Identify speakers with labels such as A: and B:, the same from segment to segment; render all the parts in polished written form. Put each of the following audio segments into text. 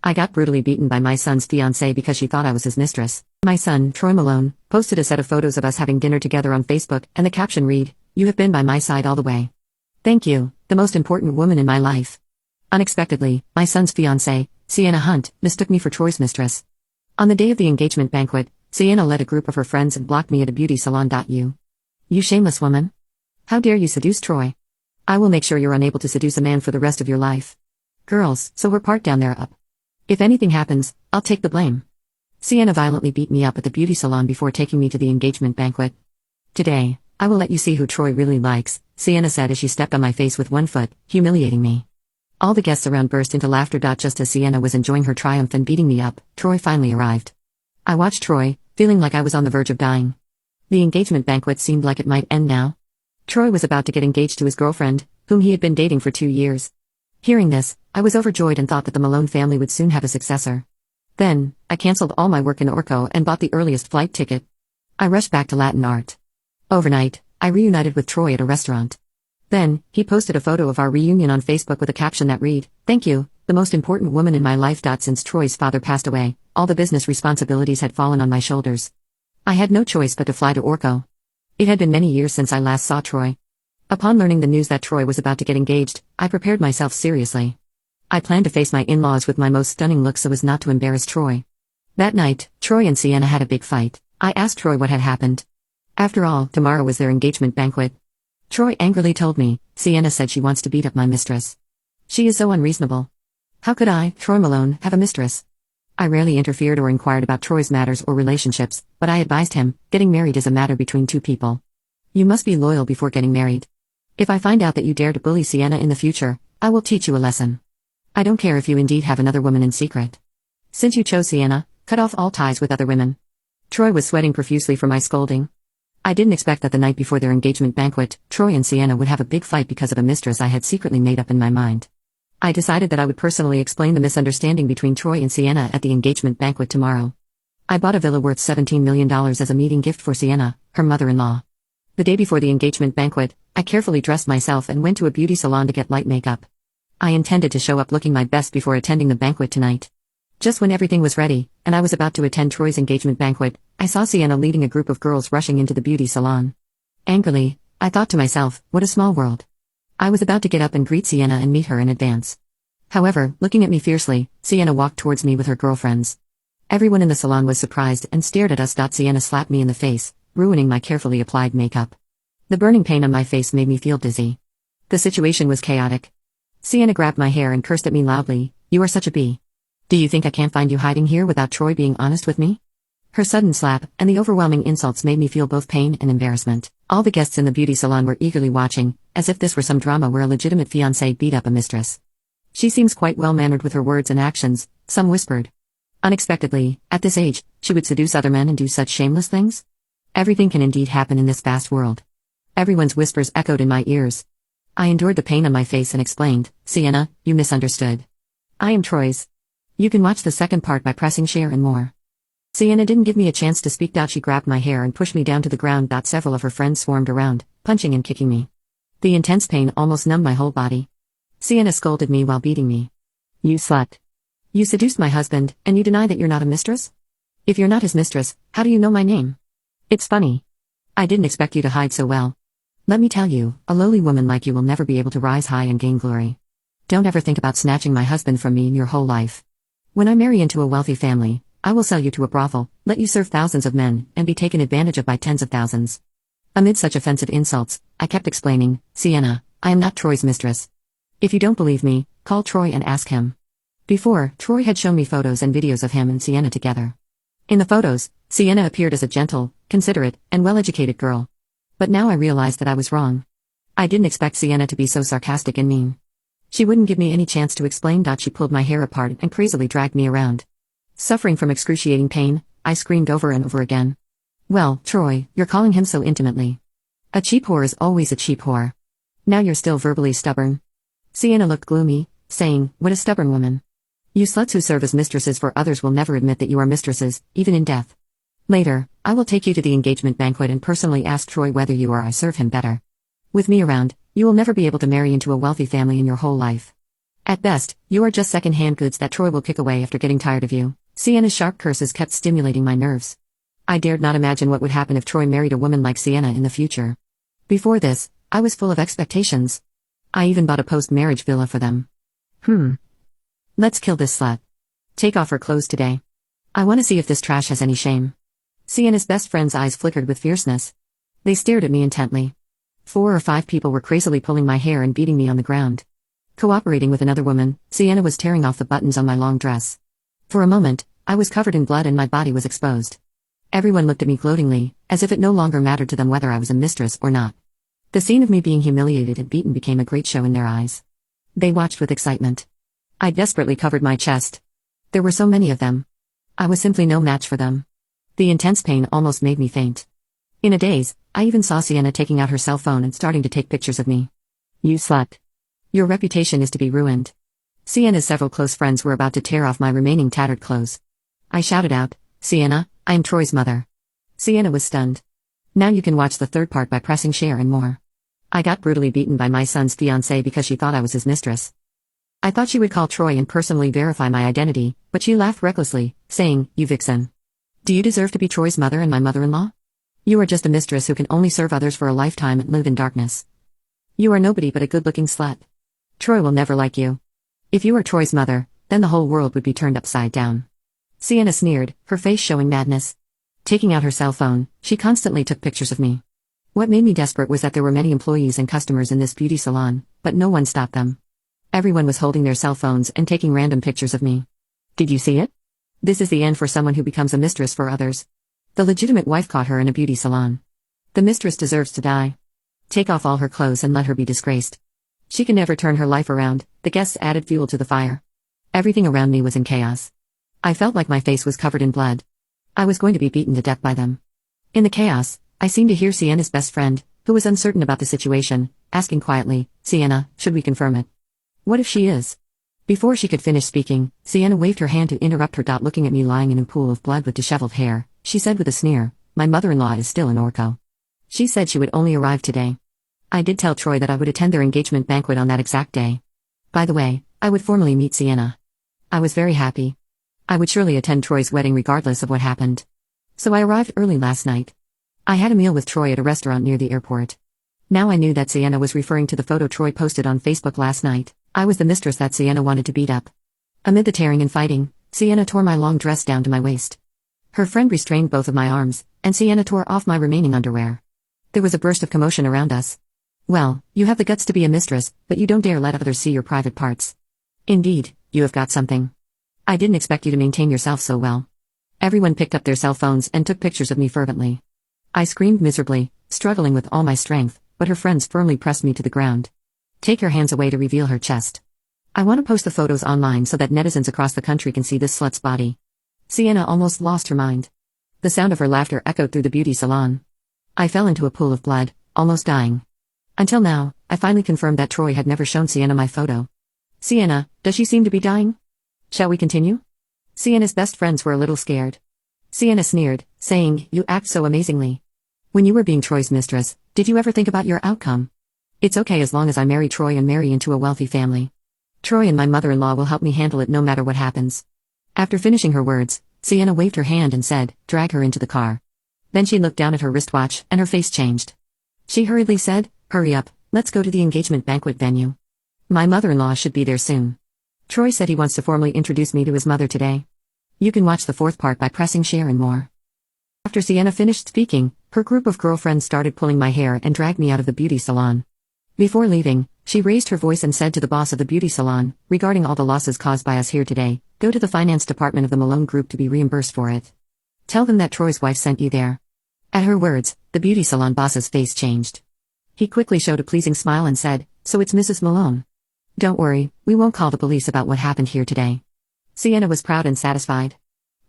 A: I got brutally beaten by my son's fiancée because she thought I was his mistress. My son, Troy Malone, posted a set of photos of us having dinner together on Facebook, and the caption read, "You have been by my side all the way. Thank you, the most important woman in my life." Unexpectedly, my son's fiancée, Sienna Hunt, mistook me for Troy's mistress. On the day of the engagement banquet, Sienna led a group of her friends and blocked me at a beauty salon. You shameless woman. How dare you seduce Troy? I will make sure you're unable to seduce a man for the rest of your life. Girls, so we're parked down there up. If anything happens, I'll take the blame. Sienna violently beat me up at the beauty salon before taking me to the engagement banquet. Today, I will let you see who Troy really likes, Sienna said as she stepped on my face with one foot, humiliating me. All the guests around burst into laughter. Just as Sienna was enjoying her triumph and beating me up, Troy finally arrived. I watched Troy, feeling like I was on the verge of dying. The engagement banquet seemed like it might end now. Troy was about to get engaged to his girlfriend, whom he had been dating for 2 years. Hearing this, I was overjoyed and thought that the Malone family would soon have a successor. Then, I cancelled all my work in Orco and bought the earliest flight ticket. I rushed back to Latin art. Overnight, I reunited with Troy at a restaurant. Then, he posted a photo of our reunion on Facebook with a caption that read, "Thank you, the most important woman in my life." Since Troy's father passed away, all the business responsibilities had fallen on my shoulders. I had no choice but to fly to Orco. It had been many years since I last saw Troy. Upon learning the news that Troy was about to get engaged, I prepared myself seriously. I planned to face my in-laws with my most stunning look so as not to embarrass Troy. That night, Troy and Sienna had a big fight. I asked Troy what had happened. After all, tomorrow was their engagement banquet. Troy angrily told me, "Sienna said she wants to beat up my mistress. She is so unreasonable. How could I, Troy Malone, have a mistress?" I rarely interfered or inquired about Troy's matters or relationships, but I advised him, getting married is a matter between two people. You must be loyal before getting married. If I find out that you dare to bully Sienna in the future, I will teach you a lesson. I don't care if you indeed have another woman in secret. Since you chose Sienna, cut off all ties with other women. Troy was sweating profusely from my scolding. I didn't expect that the night before their engagement banquet, Troy and Sienna would have a big fight because of a mistress I had secretly made up in my mind. I decided that I would personally explain the misunderstanding between Troy and Sienna at the engagement banquet tomorrow. I bought a villa worth $17 million as a meeting gift for Sienna, her mother-in-law. The day before the engagement banquet, I carefully dressed myself and went to a beauty salon to get light makeup. I intended to show up looking my best before attending the banquet tonight. Just when everything was ready, and I was about to attend Troy's engagement banquet, I saw Sienna leading a group of girls rushing into the beauty salon. Angrily, I thought to myself, what a small world. I was about to get up and greet Sienna and meet her in advance. However, looking at me fiercely, Sienna walked towards me with her girlfriends. Everyone in the salon was surprised and stared at us. Sienna slapped me in the face, ruining my carefully applied makeup. The burning pain on my face made me feel dizzy. The situation was chaotic. Sienna grabbed my hair and cursed at me loudly, "You are such a bee. Do you think I can't find you hiding here without Troy being honest with me?" Her sudden slap and the overwhelming insults made me feel both pain and embarrassment. All the guests in the beauty salon were eagerly watching, as if this were some drama where a legitimate fiancé beat up a mistress. "She seems quite well-mannered with her words and actions," some whispered. Unexpectedly, at this age, she would seduce other men and do such shameless things? Everything can indeed happen in this vast world. Everyone's whispers echoed in my ears. I endured the pain on my face and explained, "Sienna, you misunderstood. I am Troy's." You can watch the second part by pressing share and more. Sienna didn't give me a chance to speak. She grabbed my hair and pushed me down to the ground. Several of her friends swarmed around, punching and kicking me. The intense pain almost numbed my whole body. Sienna scolded me while beating me. "You slut. You seduced my husband, and you deny that you're not a mistress? If you're not his mistress, how do you know my name? It's funny. I didn't expect you to hide so well. Let me tell you, a lowly woman like you will never be able to rise high and gain glory. Don't ever think about snatching my husband from me in your whole life. When I marry into a wealthy family, I will sell you to a brothel, let you serve thousands of men, and be taken advantage of by tens of thousands." Amid such offensive insults, I kept explaining, "Sienna, I am not Troy's mistress. If you don't believe me, call Troy and ask him." Before, Troy had shown me photos and videos of him and Sienna together. In the photos, Sienna appeared as a gentle, considerate, and well-educated girl. But now I realized that I was wrong. I didn't expect Sienna to be so sarcastic and mean. She wouldn't give me any chance to explain. She pulled my hair apart and crazily dragged me around. Suffering from excruciating pain, I screamed over and over again. "Well, Troy, you're calling him so intimately. A cheap whore is always a cheap whore. Now you're still verbally stubborn." Sienna looked gloomy, saying, "What a stubborn woman. You sluts who serve as mistresses for others will never admit that you are mistresses, even in death. Later, I will take you to the engagement banquet and personally ask Troy whether you or I serve him better. With me around, you will never be able to marry into a wealthy family in your whole life." At best, you are just second-hand goods that Troy will kick away after getting tired of you. Sienna's sharp curses kept stimulating my nerves. I dared not imagine what would happen if Troy married a woman like Sienna in the future. Before this, I was full of expectations. I even bought a post-marriage villa for them. Let's kill this slut. Take off her clothes today. I want to see if this trash has any shame. Sienna's best friend's eyes flickered with fierceness. They stared at me intently. 4 or 5 people were crazily pulling my hair and beating me on the ground. Cooperating with another woman, Sienna was tearing off the buttons on my long dress. For a moment, I was covered in blood and my body was exposed. Everyone looked at me gloatingly, as if it no longer mattered to them whether I was a mistress or not. The scene of me being humiliated and beaten became a great show in their eyes. They watched with excitement. I desperately covered my chest. There were so many of them. I was simply no match for them. The intense pain almost made me faint. In a daze, I even saw Sienna taking out her cell phone and starting to take pictures of me. You slut. Your reputation is to be ruined. Sienna's several close friends were about to tear off my remaining tattered clothes. I shouted out, Sienna, I am Troy's mother. Sienna was stunned. Now you can watch the third part by pressing share and more. I got brutally beaten by my son's fiancée because she thought I was his mistress. I thought she would call Troy and personally verify my identity, but she laughed recklessly, saying, You vixen. Do you deserve to be Troy's mother and my mother-in-law? You are just a mistress who can only serve others for a lifetime and live in darkness. You are nobody but a good-looking slut. Troy will never like you. If you are Troy's mother, then the whole world would be turned upside down. Sienna sneered, her face showing madness. Taking out her cell phone, she constantly took pictures of me. What made me desperate was that there were many employees and customers in this beauty salon, but no one stopped them. Everyone was holding their cell phones and taking random pictures of me. Did you see it? This is the end for someone who becomes a mistress for others. The legitimate wife caught her in a beauty salon. The mistress deserves to die. Take off all her clothes and let her be disgraced. She can never turn her life around. The guests added fuel to the fire. Everything around me was in chaos. I felt like my face was covered in blood. I was going to be beaten to death by them. In the chaos, I seemed to hear Sienna's best friend, who was uncertain about the situation, asking quietly, Sienna, should we confirm it? What if she is? Before she could finish speaking, Sienna waved her hand to interrupt her. Looking at me lying in a pool of blood with disheveled hair, she said with a sneer, my mother-in-law is still in Orco. She said she would only arrive today. I did tell Troy that I would attend their engagement banquet on that exact day. By the way, I would formally meet Sienna. I was very happy. I would surely attend Troy's wedding regardless of what happened. So I arrived early last night. I had a meal with Troy at a restaurant near the airport. Now I knew that Sienna was referring to the photo Troy posted on Facebook last night. I was the mistress that Sienna wanted to beat up. Amid the tearing and fighting, Sienna tore my long dress down to my waist. Her friend restrained both of my arms, and Sienna tore off my remaining underwear. There was a burst of commotion around us. Well, you have the guts to be a mistress, but you don't dare let others see your private parts. Indeed, you have got something. I didn't expect you to maintain yourself so well. Everyone picked up their cell phones and took pictures of me fervently. I screamed miserably, struggling with all my strength, but her friends firmly pressed me to the ground. Take your hands away to reveal her chest. I want to post the photos online so that netizens across the country can see this slut's body. Sienna almost lost her mind. The sound of her laughter echoed through the beauty salon. I fell into a pool of blood, almost dying. Until now, I finally confirmed that Troy had never shown Sienna my photo. Sienna, does she seem to be dying? Shall we continue? Sienna's best friends were a little scared. Sienna sneered, saying, You act so amazingly. When you were being Troy's mistress, did you ever think about your outcome? It's okay as long as I marry Troy and marry into a wealthy family. Troy and my mother-in-law will help me handle it no matter what happens. After finishing her words, Sienna waved her hand and said, Drag her into the car. Then she looked down at her wristwatch and her face changed. She hurriedly said, Hurry up, let's go to the engagement banquet venue. My mother-in-law should be there soon. Troy said he wants to formally introduce me to his mother today. You can watch the fourth part by pressing share and more. After Sienna finished speaking, her group of girlfriends started pulling my hair and dragged me out of the beauty salon. Before leaving, she raised her voice and said to the boss of the beauty salon, regarding all the losses caused by us here today, go to the finance department of the Malone Group to be reimbursed for it. Tell them that Troy's wife sent you there. At her words, the beauty salon boss's face changed. He quickly showed a pleasing smile and said, So it's Mrs. Malone. Don't worry, we won't call the police about what happened here today. Sienna was proud and satisfied.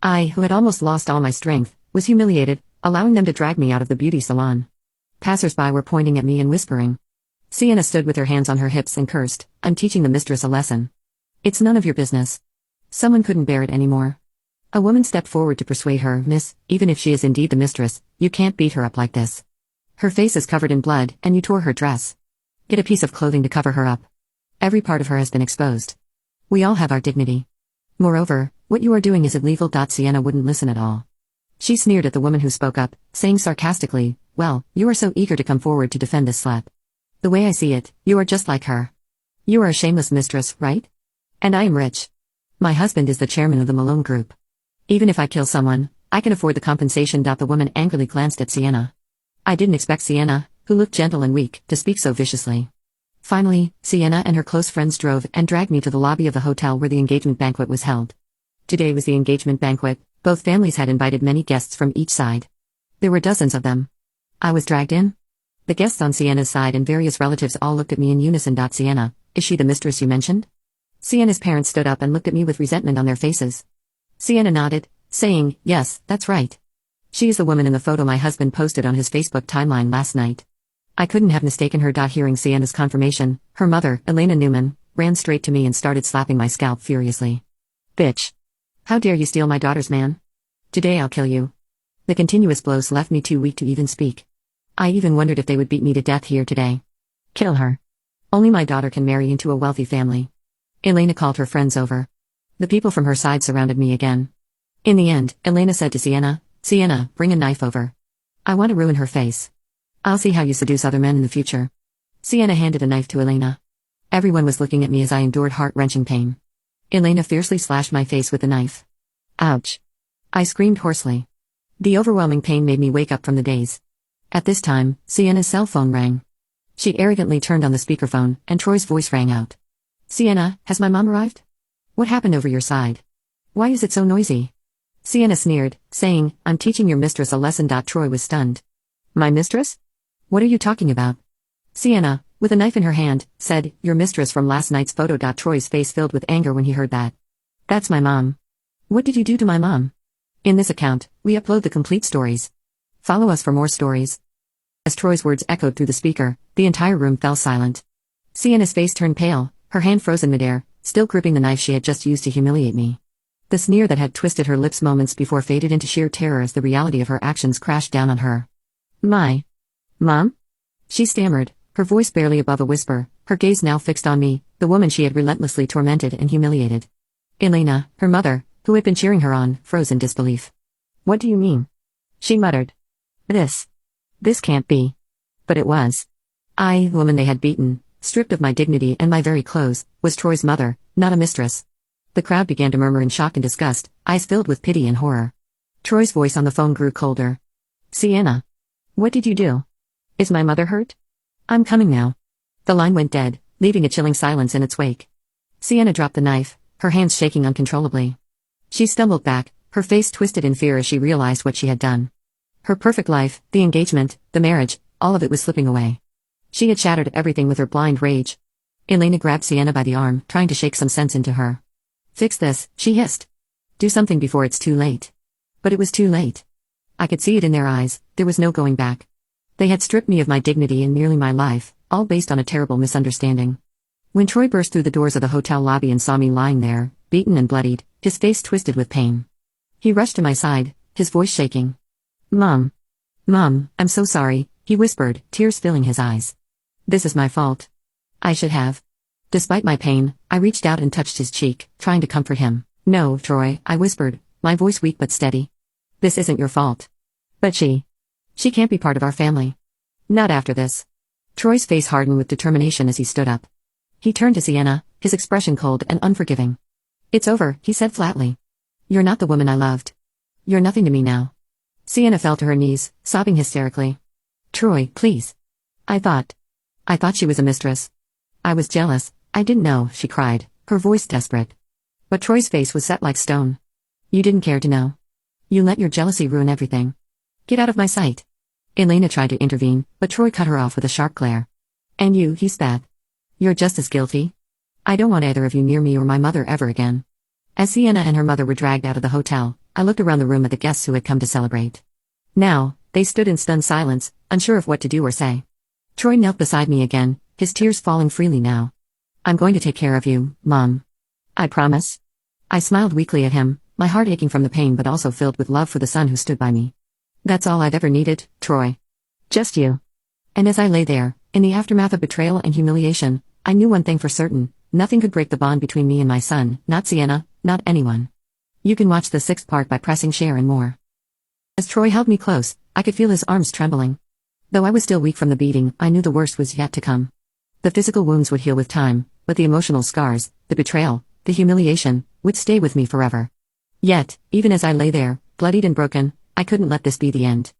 A: I, who had almost lost all my strength, was humiliated, allowing them to drag me out of the beauty salon. Passers-by were pointing at me and whispering. Sienna stood with her hands on her hips and cursed, I'm teaching the mistress a lesson. It's none of your business. Someone couldn't bear it anymore. A woman stepped forward to persuade her, Miss, even if she is indeed the mistress, you can't beat her up like this. Her face is covered in blood, and you tore her dress. Get a piece of clothing to cover her up. Every part of her has been exposed. We all have our dignity. Moreover, what you are doing is illegal. Sienna wouldn't listen at all. She sneered at the woman who spoke up, saying sarcastically, "Well, you are so eager to come forward to defend this slut. The way I see it, you are just like her. You are a shameless mistress, right? And I am rich. My husband is the chairman of the Malone Group. Even if I kill someone, I can afford the compensation." The woman angrily glanced at Sienna. I didn't expect Sienna, who looked gentle and weak, to speak so viciously. Finally, Sienna and her close friends drove and dragged me to the lobby of the hotel where the engagement banquet was held. Today was the engagement banquet. Both families had invited many guests from each side. There were dozens of them. I was dragged in. The guests on Sienna's side and various relatives all looked at me in unison. Sienna, is she the mistress you mentioned? Sienna's parents stood up and looked at me with resentment on their faces. Sienna nodded, saying, "Yes, that's right. She is the woman in the photo my husband posted on his Facebook timeline last night." I couldn't have mistaken her. Hearing Sienna's confirmation, her mother, Elena Newman, ran straight to me and started slapping my scalp furiously. "Bitch! How dare you steal my daughter's man? Today I'll kill you." The continuous blows left me too weak to even speak. I even wondered if they would beat me to death here today. Kill her. Only my daughter can marry into a wealthy family. Elena called her friends over. The people from her side surrounded me again. In the end, Elena said to Sienna, "Sienna, bring a knife over. I want to ruin her face. I'll see how you seduce other men in the future." Sienna handed a knife to Elena. Everyone was looking at me as I endured heart-wrenching pain. Elena fiercely slashed my face with the knife. Ouch! I screamed hoarsely. The overwhelming pain made me wake up from the daze. At this time, Sienna's cell phone rang. She arrogantly turned on the speakerphone, and Troy's voice rang out. "Sienna, has my mom arrived? What happened over your side? Why is it so noisy?" Sienna sneered, saying, "I'm teaching your mistress a lesson." Troy was stunned. "My mistress? What are you talking about?" Sienna, with a knife in her hand, said, "Your mistress from last night's photo." Troy's face filled with anger when he heard that. "That's my mom. What did you do to my mom?" In this account, we upload the complete stories. Follow us for more stories. As Troy's words echoed through the speaker, the entire room fell silent. Sienna's face turned pale, her hand frozen midair, still gripping the knife she had just used to humiliate me. The sneer that had twisted her lips moments before faded into sheer terror as the reality of her actions crashed down on her. "My mom?" She stammered, her voice barely above a whisper, her gaze now fixed on me, the woman she had relentlessly tormented and humiliated. Elena, her mother, who had been cheering her on, froze in disbelief. "What do you mean?" she muttered. This can't be." But it was. I, the woman they had beaten, stripped of my dignity and my very clothes, was Troy's mother, not a mistress. The crowd began to murmur in shock and disgust, eyes filled with pity and horror. Troy's voice on the phone grew colder. "Sienna. What did you do? Is my mother hurt? I'm coming now." The line went dead, leaving a chilling silence in its wake. Sienna dropped the knife, her hands shaking uncontrollably. She stumbled back, her face twisted in fear as she realized what she had done. Her perfect life, the engagement, the marriage, all of it was slipping away. She had shattered everything with her blind rage. Elena grabbed Sienna by the arm, trying to shake some sense into her. "Fix this," she hissed. "Do something before it's too late." But it was too late. I could see it in their eyes, there was no going back. They had stripped me of my dignity and nearly my life, all based on a terrible misunderstanding. When Troy burst through the doors of the hotel lobby and saw me lying there, beaten and bloodied, his face twisted with pain. He rushed to my side, his voice shaking. Mom, I'm so sorry," he whispered, tears filling his eyes. "This is my fault. I should have." Despite my pain, I reached out and touched his cheek, trying to comfort him. "No, Troy," I whispered, my voice weak but steady. "This isn't your fault. But she can't be part of our family. Not after this." Troy's face hardened with determination as he stood up. He turned to Sienna, his expression cold and unforgiving. "It's over," he said flatly. "You're not the woman I loved. You're nothing to me now." Sienna fell to her knees, sobbing hysterically. "Troy, please. I thought she was a mistress. I was jealous, I didn't know," she cried, her voice desperate. But Troy's face was set like stone. "You didn't care to know. You let your jealousy ruin everything. Get out of my sight." Elena tried to intervene, but Troy cut her off with a sharp glare. "And you," he spat. "You're just as guilty. I don't want either of you near me or my mother ever again." As Sienna and her mother were dragged out of the hotel, I looked around the room at the guests who had come to celebrate. Now, they stood in stunned silence, unsure of what to do or say. Troy knelt beside me again, his tears falling freely now. "I'm going to take care of you, Mom. I promise." I smiled weakly at him, my heart aching from the pain but also filled with love for the son who stood by me. "That's all I've ever needed, Troy. Just you." And as I lay there, in the aftermath of betrayal and humiliation, I knew one thing for certain, Nothing could break the bond between me and my son, not Sienna, not anyone. You can watch the 6th part by pressing share and more. As Troy held me close, I could feel his arms trembling. Though I was still weak from the beating, I knew the worst was yet to come. The physical wounds would heal with time, but the emotional scars, the betrayal, the humiliation, would stay with me forever. Yet, even as I lay there, bloodied and broken, I couldn't let this be the end.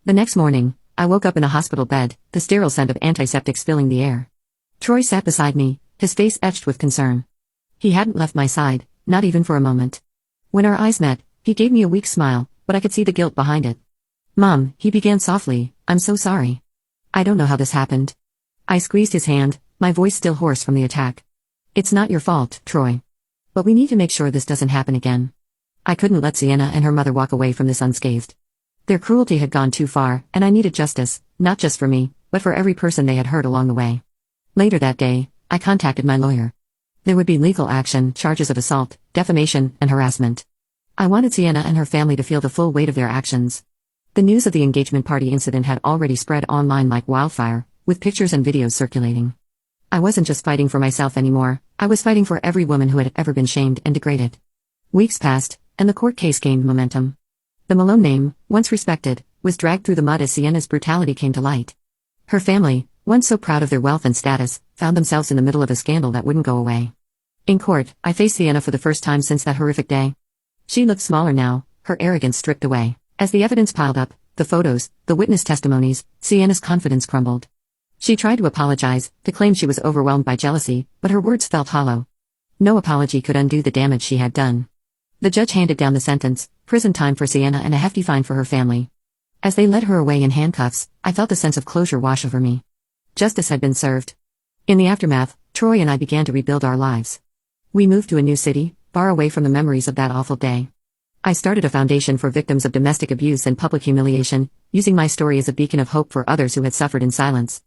A: The next morning, I woke up in a hospital bed, the sterile scent of antiseptics filling the air. Troy sat beside me, his face etched with concern. He hadn't left my side, not even for a moment. When our eyes met, he gave me a weak smile, but I could see the guilt behind it. "Mom," he began softly, "I'm so sorry. I don't know how this happened." I squeezed his hand, my voice still hoarse from the attack. "It's not your fault, Troy. But we need to make sure this doesn't happen again." I couldn't let Sienna and her mother walk away from this unscathed. Their cruelty had gone too far, and I needed justice, not just for me, but for every person they had hurt along the way. Later that day, I contacted my lawyer. There would be legal action, charges of assault, defamation, and harassment. I wanted Sienna and her family to feel the full weight of their actions. The news of the engagement party incident had already spread online like wildfire, with pictures and videos circulating. I wasn't just fighting for myself anymore, I was fighting for every woman who had ever been shamed and degraded. Weeks passed, and the court case gained momentum. The Malone name, once respected, was dragged through the mud as Sienna's brutality came to light. Her family, once so proud of their wealth and status, found themselves in the middle of a scandal that wouldn't go away. In court, I faced Sienna for the first time since that horrific day. She looked smaller now, her arrogance stripped away. As the evidence piled up, the photos, the witness testimonies, Sienna's confidence crumbled. She tried to apologize, to claim she was overwhelmed by jealousy, but her words felt hollow. No apology could undo the damage she had done. The judge handed down the sentence, prison time for Sienna and a hefty fine for her family. As they led her away in handcuffs, I felt a sense of closure wash over me. Justice had been served. In the aftermath, Troy and I began to rebuild our lives. We moved to a new city, far away from the memories of that awful day. I started a foundation for victims of domestic abuse and public humiliation, using my story as a beacon of hope for others who had suffered in silence.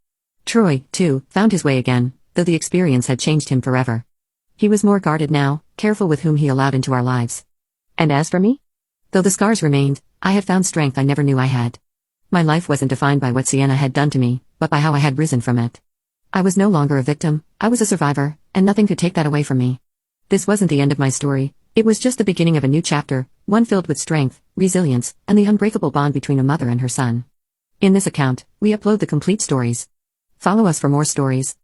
A: Troy, too, found his way again, though the experience had changed him forever. He was more guarded now, careful with whom he allowed into our lives. And as for me? Though the scars remained, I had found strength I never knew I had. My life wasn't defined by what Sienna had done to me, but by how I had risen from it. I was no longer a victim, I was a survivor, and nothing could take that away from me. This wasn't the end of my story, it was just the beginning of a new chapter, one filled with strength, resilience, and the unbreakable bond between a mother and her son. In this account, we upload the complete stories. Follow us for more stories.